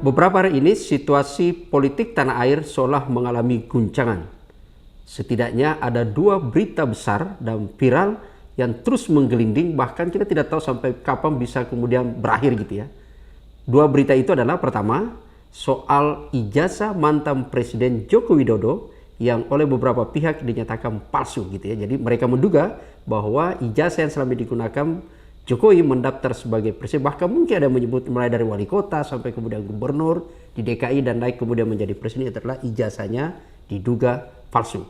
Beberapa hari ini situasi politik tanah air seolah mengalami guncangan. Setidaknya ada dua berita besar dan viral yang terus menggelinding, bahkan kita tidak tahu sampai kapan bisa kemudian berakhir gitu ya. Dua berita itu adalah pertama, soal ijazah mantan Presiden Joko Widodo yang oleh beberapa pihak dinyatakan palsu gitu ya. Jadi mereka menduga bahwa ijazah yang selama digunakan Jokowi mendaftar sebagai presiden, bahkan mungkin ada yang menyebut mulai dari wali kota sampai kemudian gubernur di DKI dan naik kemudian menjadi presiden, adalah ijazahnya diduga palsu.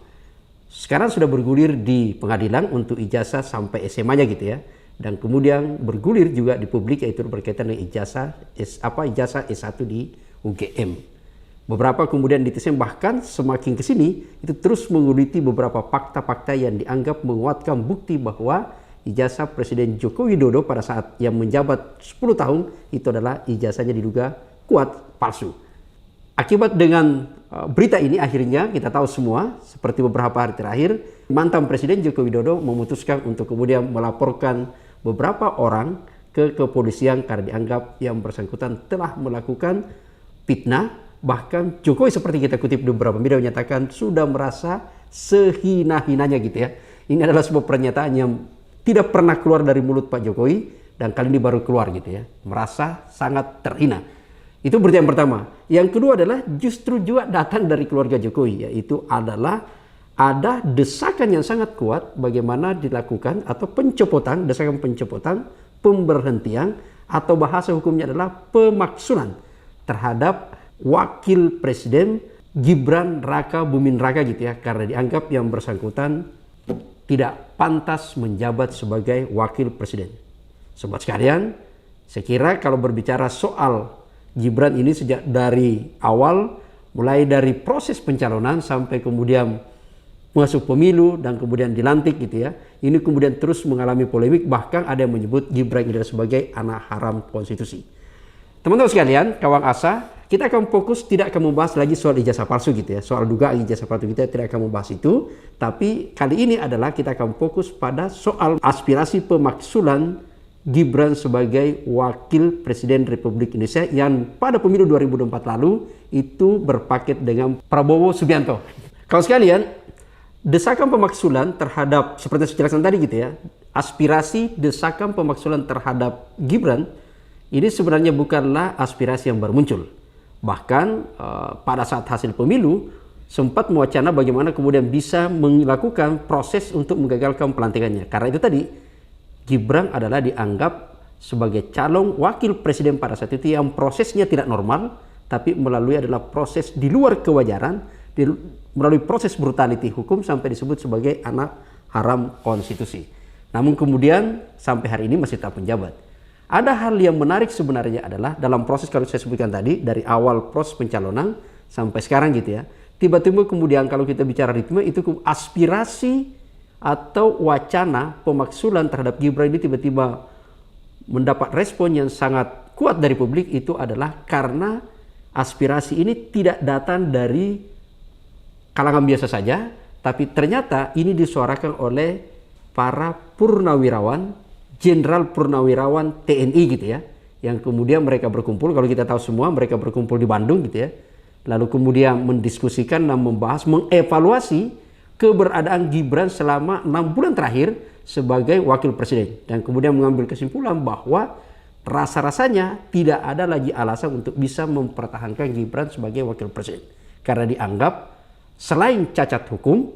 Sekarang sudah bergulir di pengadilan untuk ijazah sampai SMA-nya gitu ya. Dan kemudian bergulir juga di publik, yaitu berkaitan dengan ijazah S1 di UGM. Beberapa kemudian netizen bahkan semakin kesini itu terus menguliti beberapa fakta-fakta yang dianggap menguatkan bukti bahwa ijazah Presiden Joko Widodo pada saat yang menjabat 10 tahun itu adalah ijazahnya diduga kuat palsu. Akibat dengan berita ini akhirnya kita tahu semua, seperti beberapa hari terakhir, mantan Presiden Joko Widodo memutuskan untuk kemudian melaporkan beberapa orang ke kepolisian karena dianggap yang bersangkutan telah melakukan fitnah. Bahkan Jokowi seperti kita kutip di beberapa media menyatakan sudah merasa sehina-hinanya gitu ya. Ini adalah sebuah pernyataan yang tidak pernah keluar dari mulut Pak Jokowi dan kali ini baru keluar gitu ya. Merasa sangat terhina. Itu berita yang pertama. Yang kedua adalah justru juga datang dari keluarga Jokowi, yaitu adalah ada desakan yang sangat kuat bagaimana dilakukan atau pencopotan, desakan pencopotan, pemberhentian atau bahasa hukumnya adalah pemaksulan terhadap wakil presiden Gibran Raka Buming Raka gitu ya, karena dianggap yang bersangkutan tidak pantas menjabat sebagai wakil presiden. Sobat sekalian, saya kira kalau berbicara soal Gibran ini sejak dari awal, mulai dari proses pencalonan sampai kemudian masuk pemilu dan kemudian dilantik gitu ya, ini kemudian terus mengalami polemik, bahkan ada yang menyebut Gibran ini sebagai anak haram konstitusi. Teman-teman sekalian, kawan asa, kita akan fokus tidak akan membahas lagi soal ijazah palsu gitu ya, soal dugaan ijazah palsu kita tidak akan membahas itu, tapi kali ini adalah kita akan fokus pada soal aspirasi pemaksulan Gibran sebagai wakil presiden Republik Indonesia yang pada pemilu 2024 lalu itu berpaket dengan Prabowo Subianto. Kalau sekalian, desakan pemaksulan terhadap, seperti saya jelaskan tadi gitu ya, aspirasi desakan pemaksulan terhadap Gibran ini sebenarnya bukanlah aspirasi yang baru muncul. Bahkan pada saat hasil pemilu sempat mewacana bagaimana kemudian bisa melakukan proses untuk menggagalkan pelantikannya. Karena itu tadi Gibran adalah dianggap sebagai calon wakil presiden pada saat itu yang prosesnya tidak normal, tapi melalui adalah proses di luar kewajaran, melalui proses brutality hukum sampai disebut sebagai anak haram konstitusi. Namun kemudian sampai hari ini masih tetap menjabat. Ada hal yang menarik sebenarnya adalah dalam proses, kalau saya sebutkan tadi, dari awal proses pencalonan sampai sekarang gitu ya, tiba-tiba kemudian kalau kita bicara ritme itu aspirasi atau wacana pemaksulan terhadap Gibran ini tiba-tiba mendapat respon yang sangat kuat dari publik. Itu adalah karena aspirasi ini tidak datang dari kalangan biasa saja, tapi ternyata ini disuarakan oleh para purnawirawan, jenderal purnawirawan TNI gitu ya, yang kemudian mereka berkumpul, kalau kita tahu semua mereka berkumpul di Bandung gitu ya, lalu kemudian mendiskusikan dan membahas, mengevaluasi keberadaan Gibran selama 6 bulan terakhir sebagai wakil presiden, dan kemudian mengambil kesimpulan bahwa rasa-rasanya tidak ada lagi alasan untuk bisa mempertahankan Gibran sebagai wakil presiden, karena dianggap selain cacat hukum,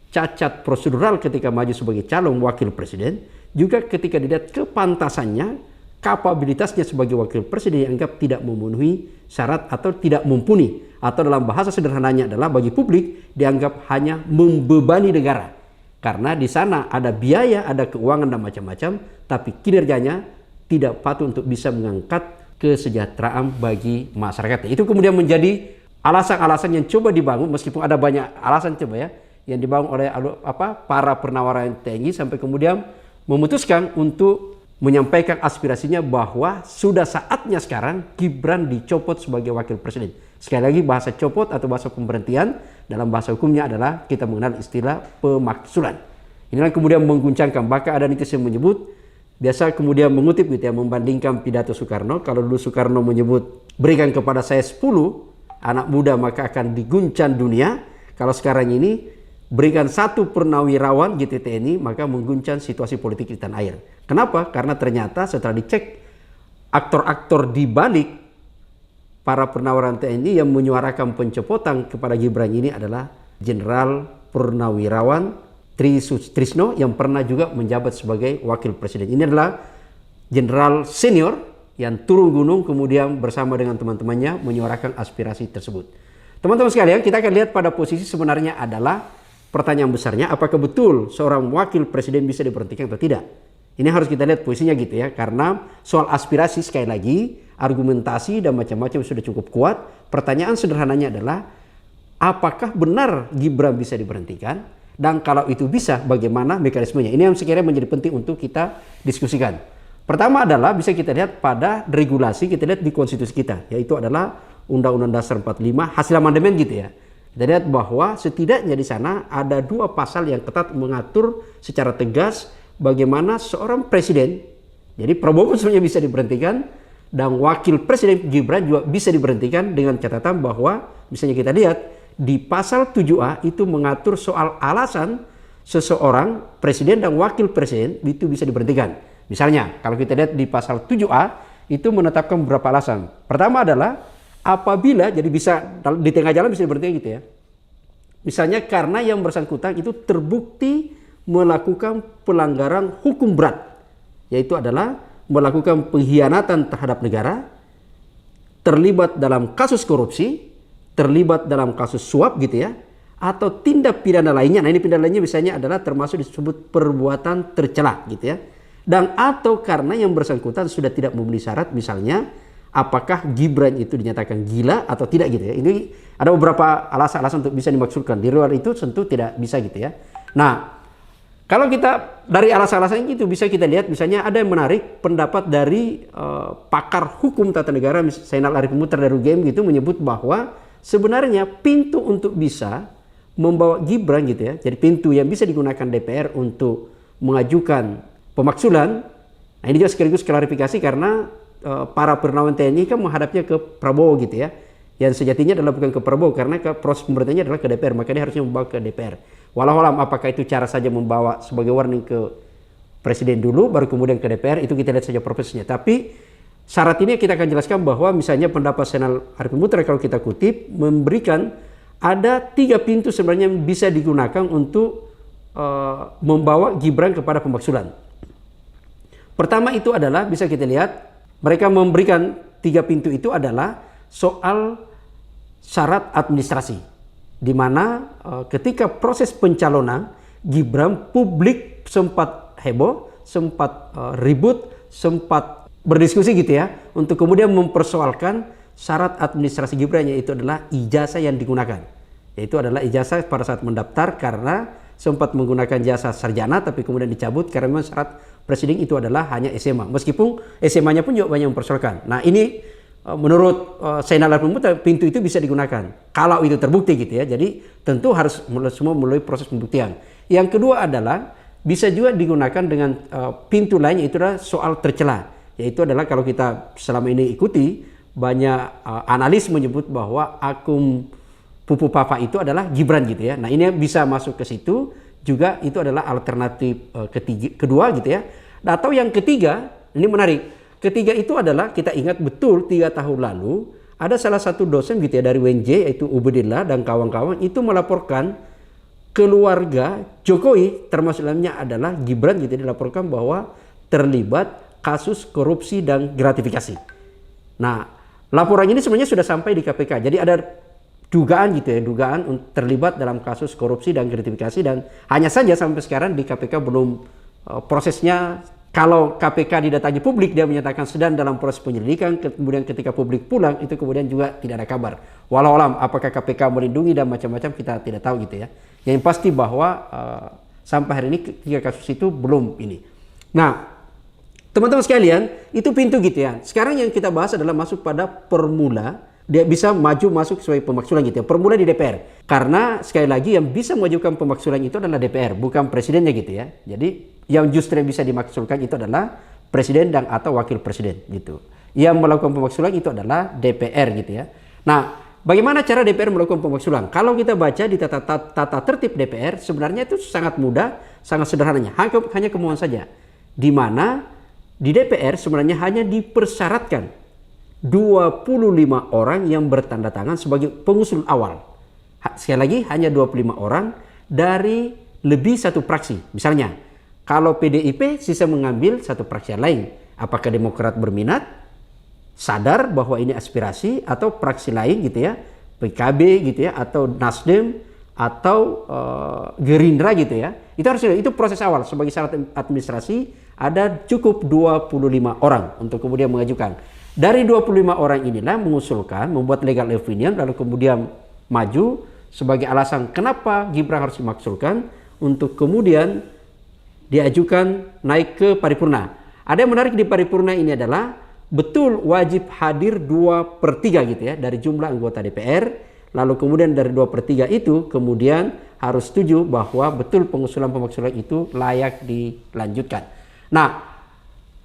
cacat prosedural ketika maju sebagai calon wakil presiden, juga ketika dilihat kepantasannya, kapabilitasnya sebagai wakil presiden dianggap tidak memenuhi syarat atau tidak mumpuni, atau dalam bahasa sederhananya adalah bagi publik dianggap hanya membebani negara, karena di sana ada biaya, ada keuangan dan macam-macam, tapi kinerjanya tidak patut untuk bisa mengangkat kesejahteraan bagi masyarakat. Itu kemudian menjadi alasan-alasan yang coba dibangun, meskipun ada banyak alasan coba ya yang dibangun oleh para purnawirawan TNI, sampai kemudian memutuskan untuk menyampaikan aspirasinya bahwa sudah saatnya sekarang Gibran dicopot sebagai wakil presiden. Sekali lagi, bahasa copot atau bahasa pemberhentian dalam bahasa hukumnya adalah kita mengenal istilah pemaksulan. Inilah kemudian mengguncangkan, bahkan ada netizen menyebut biasa kemudian mengutip gitu ya, membandingkan pidato Soekarno. Kalau dulu Soekarno menyebut berikan kepada saya 10 anak muda maka akan diguncang dunia. Kalau sekarang ini berikan 1 purnawirawan gitu TNI maka mengguncang situasi politik di tanah air. Kenapa? Karena ternyata setelah dicek aktor-aktor di balik para purnawirawan TNI yang menyuarakan pencopotan kepada Gibran ini adalah Jenderal Purnawirawan Tri Sutrisno yang pernah juga menjabat sebagai wakil presiden. Ini adalah jenderal senior yang turun gunung kemudian bersama dengan teman-temannya menyuarakan aspirasi tersebut. Teman-teman sekalian, kita akan lihat pada posisi sebenarnya adalah pertanyaan besarnya, apakah betul seorang wakil presiden bisa diberhentikan atau tidak? Ini harus kita lihat posisinya gitu ya, karena soal aspirasi sekali lagi, argumentasi dan macam-macam sudah cukup kuat. Pertanyaan sederhananya adalah, apakah benar Gibran bisa diberhentikan? Dan kalau itu bisa, bagaimana mekanismenya? Ini yang sekiranya menjadi penting untuk kita diskusikan. Pertama adalah bisa kita lihat pada regulasi, kita lihat di konstitusi kita, yaitu adalah Undang-Undang Dasar 45 hasil amandemen gitu ya. Kita lihat bahwa setidaknya di sana ada 2 pasal yang ketat mengatur secara tegas bagaimana seorang presiden, jadi Prabowo sebenarnya bisa diberhentikan dan wakil presiden Gibran juga bisa diberhentikan dengan catatan bahwa misalnya kita lihat di pasal 7A itu mengatur soal alasan seseorang presiden dan wakil presiden itu bisa diberhentikan. Misalnya kalau kita lihat di pasal 7A itu menetapkan beberapa alasan. Pertama adalah apabila, jadi bisa di tengah jalan bisa diberhentikan gitu ya. Misalnya karena yang bersangkutan itu terbukti melakukan pelanggaran hukum berat, yaitu adalah melakukan pengkhianatan terhadap negara, terlibat dalam kasus korupsi, terlibat dalam kasus suap gitu ya, atau tindak pidana lainnya. Nah ini pidana lainnya misalnya adalah termasuk disebut perbuatan tercela gitu ya. Dan atau karena yang bersangkutan sudah tidak memenuhi syarat, misalnya apakah Gibran itu dinyatakan gila atau tidak gitu ya. Ini ada beberapa alasan-alasan untuk bisa dimaksudkan. Di luar itu tentu tidak bisa gitu ya. Nah, kalau kita dari alasan-alasan itu bisa kita lihat misalnya ada yang menarik pendapat dari pakar hukum tata negara Zainal Arifin Muchtar dari UGM gitu menyebut bahwa sebenarnya pintu untuk bisa membawa Gibran gitu ya, jadi pintu yang bisa digunakan DPR untuk mengajukan pemaksulan. Nah ini juga sekaligus klarifikasi karena para purnawirawan TNI kan menghadapnya ke Prabowo gitu ya, yang sejatinya adalah bukan ke Prabowo karena proses pemerintahnya adalah ke DPR, maka dia harusnya membawa ke DPR. Walau alam apakah itu cara saja membawa sebagai warning ke presiden dulu baru kemudian ke DPR, itu kita lihat saja prosesnya. Tapi syarat ini kita akan jelaskan bahwa misalnya pendapat Zainal Arifin Muchtar kalau kita kutip memberikan ada 3 pintu sebenarnya yang bisa digunakan untuk membawa Gibran kepada pemaksulan. Pertama itu adalah bisa kita lihat mereka memberikan 3 pintu itu adalah soal syarat administrasi, di mana ketika proses pencalonan Gibran publik sempat heboh, sempat ribut, sempat berdiskusi gitu ya, untuk kemudian mempersoalkan syarat administrasi Gibran, yaitu adalah ijazah yang digunakan. Yaitu adalah ijazah pada saat mendaftar karena sempat menggunakan jasa sarjana tapi kemudian dicabut karena memang syarat presiden itu adalah hanya SMA. Meskipun SMA-nya pun juga banyak mempersoalkan. Nah ini menurut Zainal Arifin Muchtar pintu itu bisa digunakan kalau itu terbukti gitu ya. Jadi tentu harus semua melalui proses pembuktian. Yang kedua adalah bisa juga digunakan dengan pintu lain, yaitu adalah soal tercela. Yaitu adalah kalau kita selama ini ikuti banyak analis menyebut bahwa akun Pupu Papa itu adalah Gibran gitu ya. Nah ini bisa masuk ke situ juga, itu adalah alternatif kedua gitu ya. Atau yang ketiga, ini menarik. Ketiga itu adalah kita ingat betul 3 tahun lalu ada salah satu dosen gitu ya dari UNJ yaitu Ubedillah dan kawan-kawan itu melaporkan keluarga Jokowi termasuk dalamnya adalah Gibran gitu, dilaporkan bahwa terlibat kasus korupsi dan gratifikasi. Nah laporan ini sebenarnya sudah sampai di KPK. Jadi ada dugaan gitu ya, dugaan terlibat dalam kasus korupsi dan gratifikasi, dan hanya saja sampai sekarang di KPK belum prosesnya. Kalau KPK didatangi publik dia menyatakan sedang dalam proses penyelidikan, kemudian ketika publik pulang itu kemudian juga tidak ada kabar. Walau alam apakah KPK melindungi dan macam-macam kita tidak tahu gitu ya. Yang pasti bahwa sampai hari ini 3 kasus itu belum ini. Nah teman-teman sekalian itu pintu gitu ya. Sekarang yang kita bahas adalah masuk pada permula dia bisa maju masuk sebagai pemaksulan gitu ya. Permula di DPR. Karena sekali lagi yang bisa mengajukan pemaksulan itu adalah DPR, bukan presidennya gitu ya. Jadi yang justru bisa dimaksulkan itu adalah presiden dan atau wakil presiden gitu. Yang melakukan pemaksulan itu adalah DPR gitu ya. Nah, bagaimana cara DPR melakukan pemaksulan? Kalau kita baca di tata tertib DPR, sebenarnya itu sangat mudah, sangat sederhananya. Hanya kemohon saja. Di mana di DPR sebenarnya hanya dipersyaratkan 25 orang yang bertanda tangan sebagai pengusul awal. Sekali lagi hanya 25 orang dari lebih satu fraksi. Misalnya, kalau PDIP sisa mengambil satu fraksi yang lain. Apakah Demokrat berminat, sadar bahwa ini aspirasi, atau fraksi lain gitu ya, PKB gitu ya, atau Nasdem, atau Gerindra gitu ya. Itu proses awal sebagai syarat administrasi ada cukup 25 orang untuk kemudian mengajukan. Dari 25 orang inilah mengusulkan, membuat legal opinion, lalu kemudian maju sebagai alasan kenapa Gibran harus dimaksulkan untuk kemudian diajukan naik ke paripurna. Ada yang menarik di paripurna ini adalah betul wajib hadir 2/3 gitu ya dari jumlah anggota DPR. Lalu kemudian dari 2/3 itu kemudian harus setuju bahwa betul pemaksulan itu layak dilanjutkan. Nah,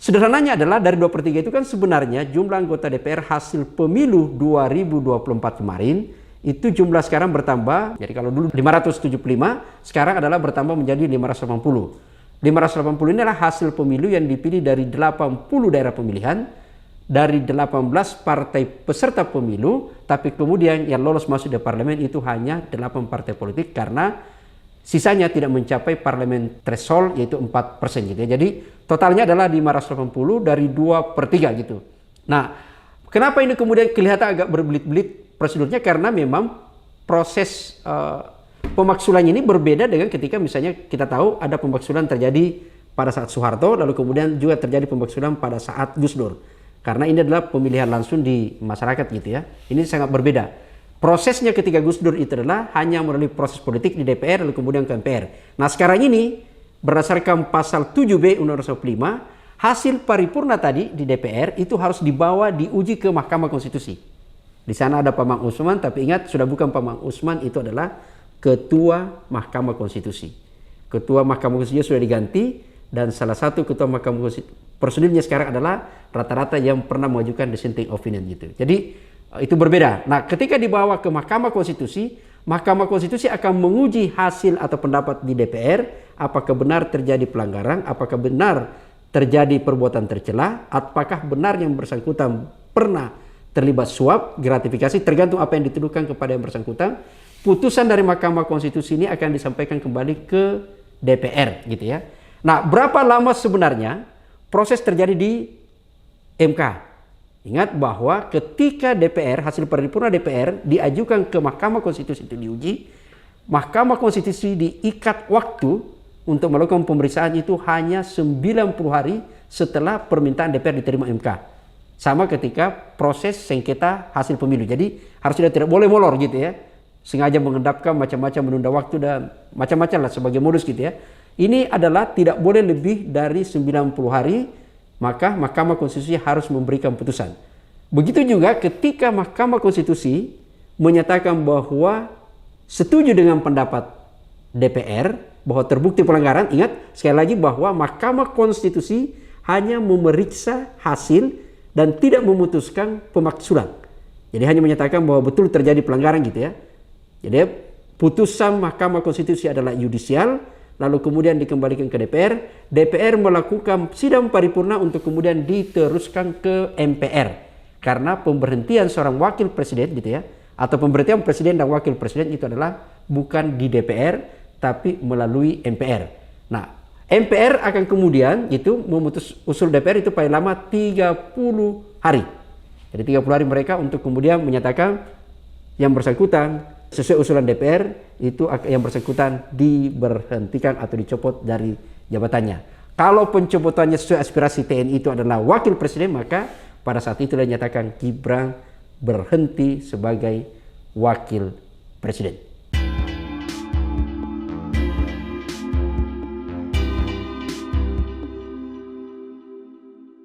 sederhananya adalah dari 2/3 itu kan sebenarnya jumlah anggota DPR hasil pemilu 2024 kemarin itu jumlah sekarang bertambah. Jadi kalau dulu 575, sekarang adalah bertambah menjadi 580. 580 ini adalah hasil pemilu yang dipilih dari 80 daerah pemilihan, dari 18 partai peserta pemilu, tapi kemudian yang lolos masuk di parlemen itu hanya 8 partai politik karena sisanya tidak mencapai parlemen threshold yaitu 4% gitu ya. Jadi totalnya adalah 580 dari 2/3 gitu. Nah, kenapa ini kemudian kelihatan agak berbelit-belit prosedurnya? Karena memang proses pemaksulan ini berbeda dengan ketika misalnya kita tahu ada pemaksulan terjadi pada saat Soeharto, lalu kemudian juga terjadi pemaksulan pada saat Gus Dur. Karena ini adalah pemilihan langsung di masyarakat gitu ya. Ini sangat berbeda. Prosesnya ketika Gus Dur itu adalah hanya melalui proses politik di DPR lalu kemudian ke MPR. Nah, sekarang ini berdasarkan pasal 7B Undang-Undang 45, hasil paripurna tadi di DPR itu harus dibawa diuji ke Mahkamah Konstitusi. Di sana ada Pak Mang Usman, tapi ingat sudah bukan Pak Mang Usman, itu adalah Ketua Mahkamah Konstitusi. Ketua Mahkamah Konstitusi sudah diganti dan salah satu Ketua Mahkamah Konstitusi prosedurnya sekarang adalah rata-rata yang pernah mengajukan dissenting opinion gitu. Jadi itu berbeda. Nah, ketika dibawa ke Mahkamah Konstitusi akan menguji hasil atau pendapat di DPR, apakah benar terjadi pelanggaran, apakah benar terjadi perbuatan tercela, apakah benar yang bersangkutan pernah terlibat suap, gratifikasi, tergantung apa yang dituduhkan kepada yang bersangkutan. Putusan dari Mahkamah Konstitusi ini akan disampaikan kembali ke DPR gitu ya. Nah, berapa lama sebenarnya proses terjadi di MK? Ingat bahwa ketika DPR, hasil paripurna DPR diajukan ke Mahkamah Konstitusi itu diuji, Mahkamah Konstitusi diikat waktu untuk melakukan pemeriksaan itu hanya 90 hari setelah permintaan DPR diterima MK. Sama ketika proses sengketa hasil pemilu. Jadi harus tidak boleh molor gitu ya. Sengaja mengendapkan macam-macam, menunda waktu dan macam-macam lah sebagai modus gitu ya. Ini adalah tidak boleh lebih dari 90 hari, maka Mahkamah Konstitusi harus memberikan putusan. Begitu juga ketika Mahkamah Konstitusi menyatakan bahwa setuju dengan pendapat DPR bahwa terbukti pelanggaran. Ingat sekali lagi bahwa Mahkamah Konstitusi hanya memeriksa hasil dan tidak memutuskan pemaksulan. Jadi hanya menyatakan bahwa betul terjadi pelanggaran gitu ya. Jadi putusan Mahkamah Konstitusi adalah yudisial, lalu kemudian dikembalikan ke DPR. DPR melakukan sidang paripurna untuk kemudian diteruskan ke MPR. Karena pemberhentian seorang wakil presiden gitu ya, atau pemberhentian presiden dan wakil presiden itu adalah bukan di DPR, tapi melalui MPR. Nah, MPR akan kemudian itu memutus usul DPR itu paling lama 30 hari. Jadi 30 hari mereka untuk kemudian menyatakan yang bersangkutan sesuai usulan DPR itu yang bersangkutan diberhentikan atau dicopot dari jabatannya. Kalau pencopotannya sesuai aspirasi TNI itu adalah wakil presiden, maka pada saat itu dinyatakan Gibran berhenti sebagai wakil presiden.